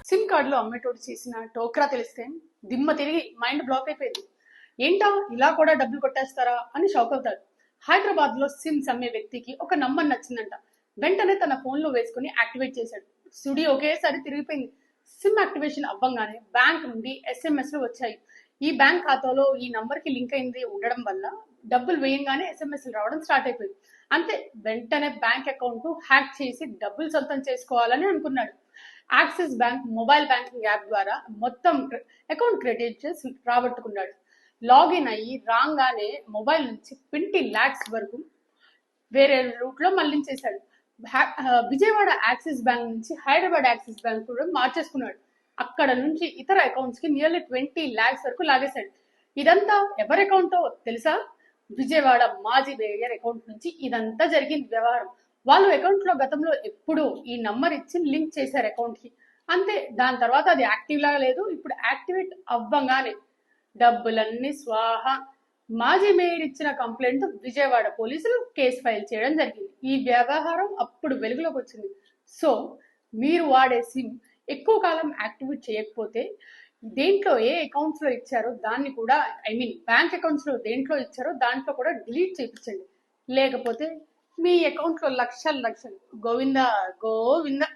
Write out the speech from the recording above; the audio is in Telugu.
సిమ్ కార్డులో అమ్మేటోడు చేసిన టోక్రా తెలిస్తే దిమ్మ తిరిగి మైండ్ బ్లాక్ అయిపోయింది. ఏంటా ఇలా కూడా డబ్బులు కొట్టేస్తారా అని షాక్ అవుతాడు. హైదరాబాద్ లో సిమ్స్ అమ్మే వ్యక్తికి ఒక నంబర్ నచ్చిందంట. వెంటనే తన ఫోన్ లో వేసుకుని యాక్టివేట్ చేశాడు. స్టూడియో ఒకేసారి తిరిగిపోయింది. సిమ్ యాక్టివేషన్ అవ్వంగానే బ్యాంక్ నుండి ఎస్ఎంఎస్లు వచ్చాయి. ఈ బ్యాంక్ ఖాతాలో ఈ నంబర్ కి లింక్ అయింది ఉండడం వల్ల డబ్బులు వేయంగానే ఎస్ఎంఎస్లు రావడం స్టార్ట్ అయిపోయింది. అంతే, వెంటనే బ్యాంక్ అకౌంట్ హ్యాక్ చేసి డబ్బులు సొంతం చేసుకోవాలని అనుకున్నాడు. Axis bank mobile banking app ద్వారా మొత్తం అకౌంట్ క్రెడిట్ చేసి రాబట్టుకున్నాడు. లాగిన్ అయ్యి రాగానే మొబైల్ నుంచి 20 lakhs వరకు వేరే రూట్ లో మళ్లించేశాడు. విజయవాడ యాక్సిస్ బ్యాంక్ నుంచి హైదరాబాద్ యాక్సిస్ బ్యాంక్ కూడా మార్చేసుకున్నాడు. అక్కడ నుంచి ఇతర అకౌంట్స్ కి నియర్లీ 20 lakhs వరకు లాగేశాడు. ఇదంతా ఎవరి అకౌంటో తెలుసా? విజయవాడ మాజీ మేయర్ అకౌంట్ నుంచి ఇదంతా జరిగింది వ్యవహారం. వాళ్ళు అకౌంట్ లో గతంలో ఎప్పుడు ఈ నంబర్ ఇచ్చి లింక్ చేశారు అకౌంట్ కి. అంతే, దాని తర్వాత అది యాక్టివ్ లాగా లేదు. ఇప్పుడు యాక్టివేట్ అవ్వగానే డబ్బులన్నీ స్వాహ. మాజీ మేయర్ ఇచ్చిన కంప్లైంట్ విజయవాడ పోలీసులు కేసు ఫైల్ చేయడం జరిగింది. ఈ వ్యవహారం అప్పుడు వెలుగులోకి వచ్చింది. సో మీరు వాడే సిమ్ ఎక్కువ కాలం యాక్టివేట్ చేయకపోతే దేంట్లో ఏ అకౌంట్స్ లో ఇచ్చారో దాన్ని కూడా బ్యాంక్ అకౌంట్స్ లో దేంట్లో ఇచ్చారో దాంట్లో కూడా డిలీట్ చేయించండి. లేకపోతే మీ అకౌంట్ లో లక్షలు గోవిందా గోవిందా.